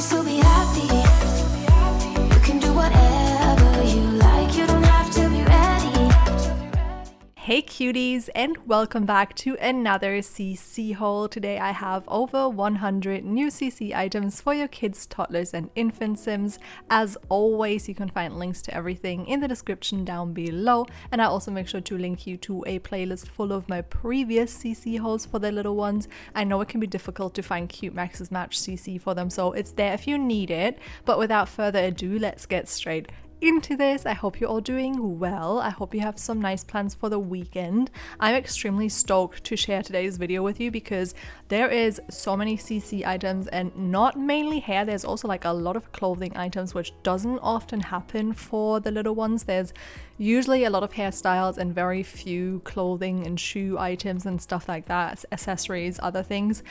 still be happy. You can do whatever you like. You don't have to be ready. Hey cuties, and welcome back to another CC haul. Today I have over 100 new CC items for your kids, toddlers and infant sims. As always, you can find links to everything in the description down below, and I also make sure to link you to a playlist full of my previous CC hauls for the little ones. I know it can be difficult to find cute Max's Match CC for them, so it's there if you need it. But without further ado, let's get straight into this. I hope you're all doing well. I hope you have some nice plans for the weekend. I'm extremely stoked to share today's video with you because there is so many CC items, and not mainly hair. There's also like a lot of clothing items, which doesn't often happen for the little ones. There's usually a lot of hairstyles and very few clothing and shoe items and stuff like that, accessories, other things.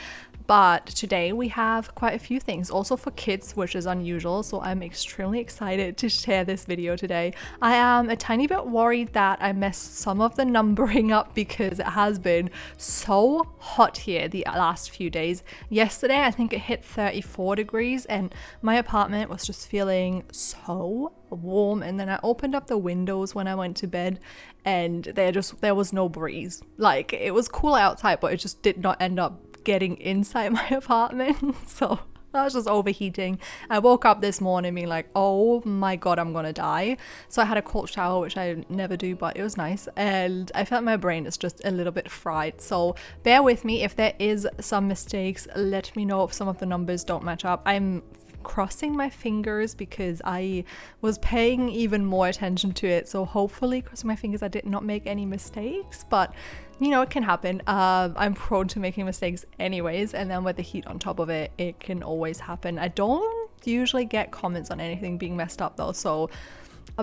But today we have quite a few things also for kids, which is unusual, so I'm extremely excited to share this video today. I am a tiny bit worried that I messed some of the numbering up because it has been so hot here the last few days. Yesterday I think it hit 34 degrees and my apartment was just feeling so warm, and then I opened up the windows when I went to bed and there was no breeze. Like, it was cool outside, but it just did not end up getting inside my apartment. So I was just overheating. I woke up this morning being like, oh my god, I'm gonna die. So I had a cold shower, which I never do, but it was nice, and I felt my brain is just a little bit fried. So bear with me if there is some mistakes. Let me know if some of the numbers don't match up. I'm crossing my fingers because I was paying even more attention to it, so hopefully, crossing my fingers, I did not make any mistakes, but you know, it can happen. I'm prone to making mistakes anyways, and then with the heat on top of it, it can always happen. I don't usually get comments on anything being messed up though, so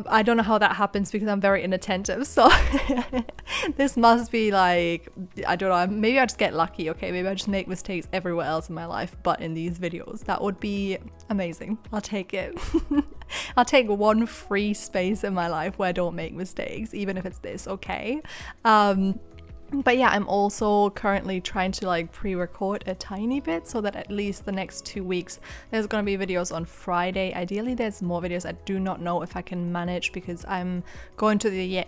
I don't know how that happens because I'm very inattentive, so this must be like, I don't know, maybe I just get lucky, okay? Maybe I just make mistakes everywhere else in my life, but in these videos, that would be amazing. I'll take it. I'll take one free space in my life where I don't make mistakes, even if it's this, okay? But yeah, I'm also currently trying to like pre-record a tiny bit so that at least the next 2 weeks there's gonna be videos on Friday. Ideally there's more videos. I do not know if I can manage because I'm going to the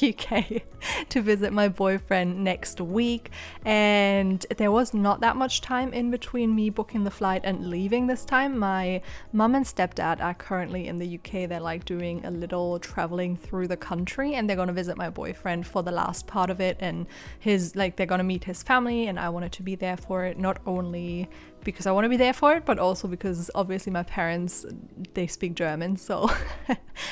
UK to visit my boyfriend next week, and there was not that much time in between me booking the flight and leaving this time. My mum and stepdad are currently in the UK. They're like doing a little traveling through the country, and they're gonna visit my boyfriend for the last part of it, and they're gonna meet his family, and I wanted to be there for it, not only because I want to be there for it, but also because obviously my parents, they speak German, so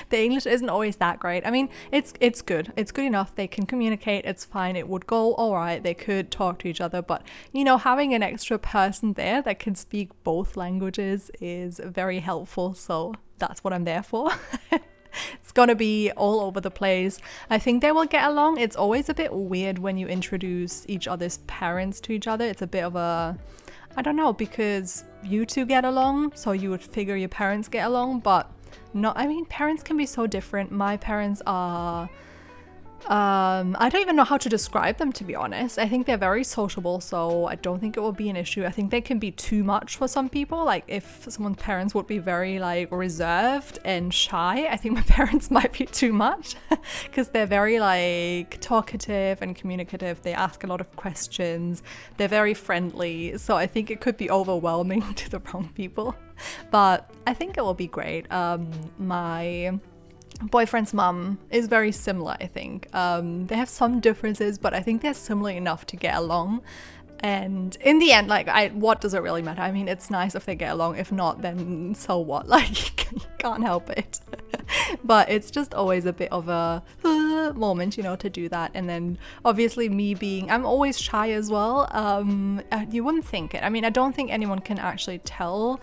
the English isn't always that great. I mean, it's good enough, they can communicate, it's fine, it would go all right, they could talk to each other, but you know, having an extra person there that can speak both languages is very helpful, so that's what I'm there for. It's gonna be all over the place. I think they will get along. It's always a bit weird when you introduce each other's parents to each other. It's a bit of a, I don't know, because you two get along, so you would figure your parents get along, but not, I mean, parents can be so different. My parents are, I don't even know how to describe them, to be honest. I think they're very sociable, so I don't think it will be an issue. I think they can be too much for some people. Like, if someone's parents would be very like reserved and shy, I think my parents might be too much because they're very like talkative and communicative. They ask a lot of questions. They're very friendly, so I think it could be overwhelming to the wrong people, but I think it will be great. My boyfriend's mum is very similar, I think. They have some differences, but I think they're similar enough to get along. And in the end, like, what does it really matter? I mean, it's nice if they get along. If not, then so what? Like, you can't help it. But it's just always a bit of a moment, you know, to do that. And then obviously me being, I'm always shy as well. You wouldn't think it. I mean, I don't think anyone can actually tell.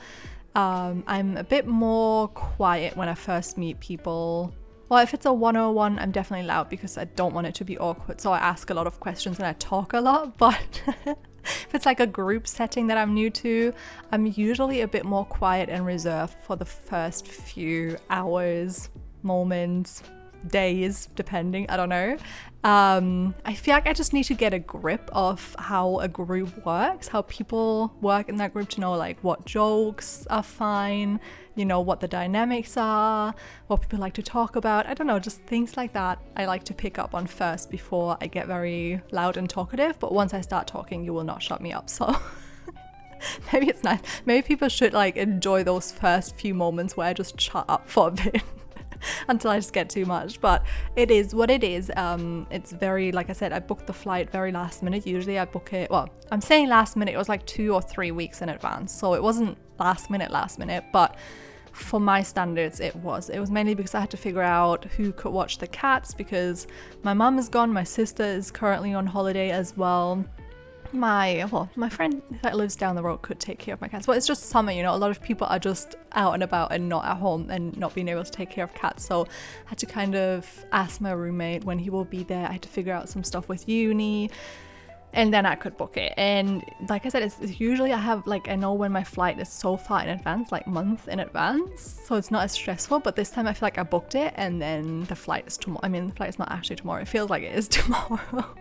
I'm a bit more quiet when I first meet people. Well, if it's a 101, I'm definitely loud because I don't want it to be awkward, so I ask a lot of questions and I talk a lot, but if it's like a group setting that I'm new to, I'm usually a bit more quiet and reserved for the first few hours, moments, days, depending, I don't know. I feel like I just need to get a grip of how a group works, how people work in that group, to know like what jokes are fine, you know, what the dynamics are, what people like to talk about. I don't know, just things like that I like to pick up on first before I get very loud and talkative. But once I start talking, you will not shut me up, so maybe it's nice. Maybe people should like enjoy those first few moments where I just shut up for a bit until I just get too much. But it is what it is. It's very, like I said, I booked the flight very last minute. Usually I book it, well, I'm saying last minute, it was like 2 or 3 weeks in advance, so it wasn't last minute, but for my standards it was mainly because I had to figure out who could watch the cats, because my mum is gone, my sister is currently on holiday as well. My friend that lives down the road could take care of my cats. Well, it's just summer, you know, a lot of people are just out and about and not at home and not being able to take care of cats. So I had to kind of ask my roommate when he will be there. I had to figure out some stuff with uni, and then I could book it. And like I said, it's usually I know when my flight is so far in advance, like months in advance, so it's not as stressful. But this time I feel like I booked it and then the flight is tomorrow. I mean, the flight is not actually tomorrow, it feels like it is tomorrow.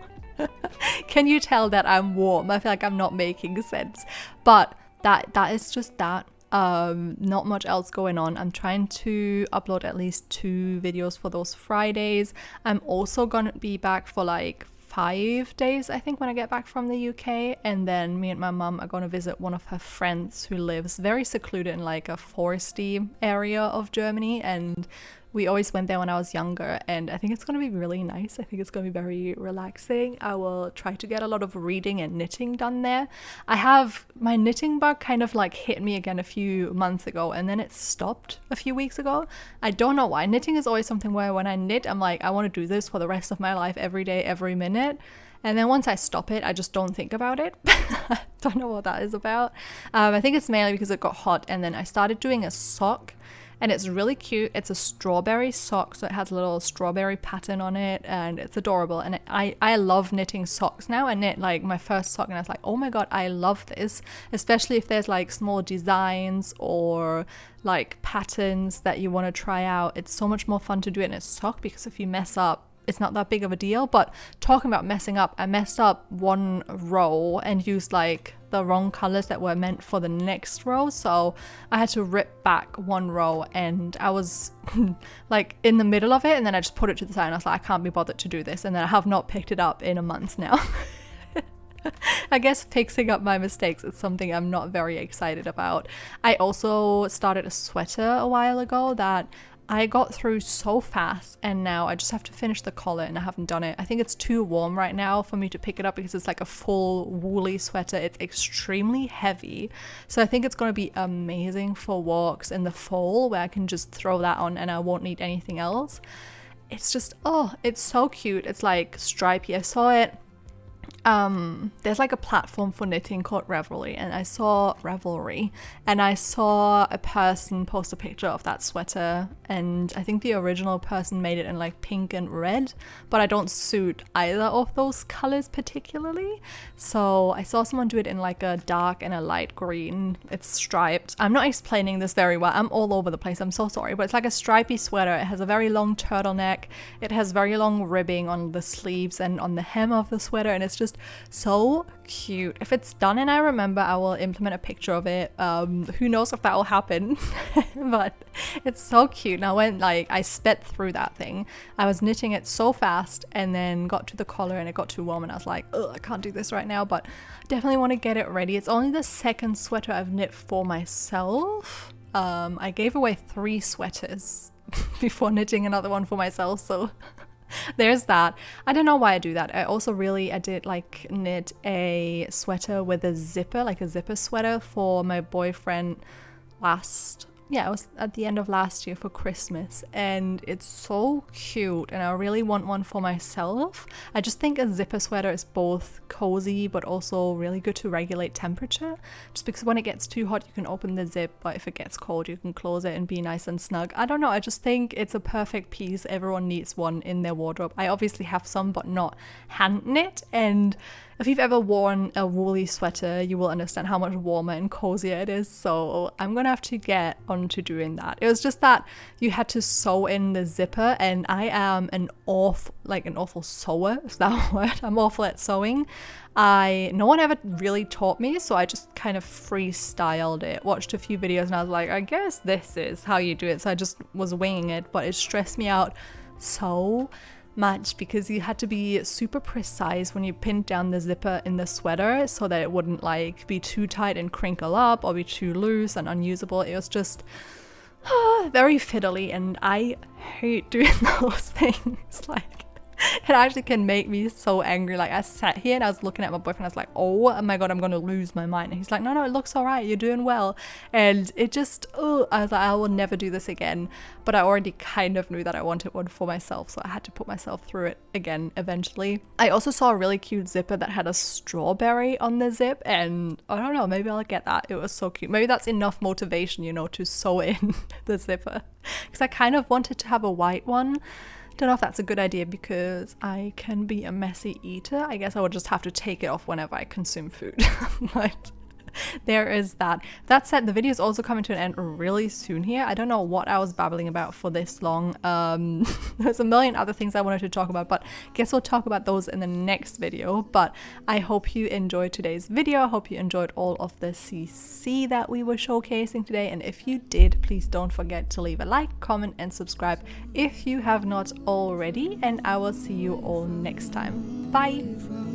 Can you tell that I'm warm? I feel like I'm not making sense, but that is just that. Not much else going on. I'm trying to upload at least 2 videos for those Fridays. I'm also gonna be back for like 5 days, I think, when I get back from the UK, and then me and my mum are going to visit one of her friends who lives very secluded in like a foresty area of Germany, and we always went there when I was younger, and I think it's going to be really nice. I think it's going to be very relaxing. I will try to get a lot of reading and knitting done there. I have my knitting bug kind of like hit me again a few months ago, and then it stopped a few weeks ago. I don't know why. Knitting is always something where when I knit, I'm like, I want to do this for the rest of my life, every day, every minute. And then once I stop it, I just don't think about it. I don't know what that is about. I think it's mainly because it got hot, and then I started doing a sock. And it's really cute. It's a strawberry sock, so it has a little strawberry pattern on it, and it's adorable. And I love knitting socks now. I knit like my first sock and I was like, oh my god, I love this. Especially if there's like small designs or like patterns that you want to try out. It's so much more fun to do it in a sock, because if you mess up, it's not that big of a deal. But talking about messing up, I messed up one row and used like the wrong colors that were meant for the next row, so I had to rip back one row, and I was like in the middle of it, and then I just put it to the side and I was like, I can't be bothered to do this, and then I have not picked it up in a month now. I guess fixing up my mistakes is something I'm not very excited about. I also started a sweater a while ago that I got through so fast, and now I just have to finish the collar and I haven't done it. I think it's too warm right now for me to pick it up, because it's like a full woolly sweater. It's extremely heavy, so I think it's going to be amazing for walks in the fall where I can just throw that on and I won't need anything else. It's just, oh, it's so cute. It's like stripy. I saw it. There's like a platform for knitting called Ravelry, and I saw a person post a picture of that sweater, and I think the original person made it in like pink and red, but I don't suit either of those colors particularly, so I saw someone do it in like a dark and a light green. It's striped. I'm not explaining this very well, I'm all over the place, I'm so sorry, but it's like a stripy sweater. It has a very long turtleneck, it has very long ribbing on the sleeves and on the hem of the sweater, and it's just so cute. If it's done and I remember, I will implement a picture of it. Who knows if that will happen, but it's so cute. Now when like I sped through that thing, I was knitting it so fast and then got to the collar and it got too warm and I was like, ugh, I can't do this right now, but definitely want to get it ready. It's only the second sweater I've knit for myself. I gave away 3 sweaters before knitting another one for myself, so there's that. I don't know why I do that. I did like knit a sweater with a zipper, like a zipper sweater for my boyfriend it was at the end of last year for Christmas, and it's so cute and I really want one for myself. I just think a zipper sweater is both cozy but also really good to regulate temperature, just because when it gets too hot you can open the zip, but if it gets cold you can close it and be nice and snug. I don't know, I just think it's a perfect piece. Everyone needs one in their wardrobe. I obviously have some but not hand knit, and If you've ever worn a woolly sweater, you will understand how much warmer and cozier it is. So I'm gonna have to get onto doing that. It was just that you had to sew in the zipper, and I am an awful sewer, is that a word? I'm awful at sewing. No one ever really taught me, so I just kind of freestyled it. Watched a few videos and I was like, I guess this is how you do it. So I just was winging it, but it stressed me out so much because you had to be super precise when you pinned down the zipper in the sweater so that it wouldn't like be too tight and crinkle up or be too loose and unusable. It was just very fiddly, and I hate doing those things. Like, it actually can make me so angry. Like, I sat here and I was looking at my boyfriend. I was like, oh my god, I'm gonna lose my mind. And he's like, no, it looks all right, you're doing well. And it just, I was like, I will never do this again. But I already kind of knew that I wanted one for myself, so I had to put myself through it again eventually. I also saw a really cute zipper that had a strawberry on the zip, and I don't know, maybe I'll get that. It was so cute. Maybe that's enough motivation, you know, to sew in the zipper, because I kind of wanted to have a white one. Don't know if that's a good idea because I can be a messy eater. I guess I would just have to take it off whenever I consume food. But there is that. That said, the video is also coming to an end really soon here. I don't know what I was babbling about for this long. There's a million other things I wanted to talk about, but I guess we'll talk about those in the next video. But I hope you enjoyed today's video. I hope you enjoyed all of the CC that we were showcasing today. And if you did, please don't forget to leave a like, comment, and subscribe if you have not already. And I will see you all next time. Bye!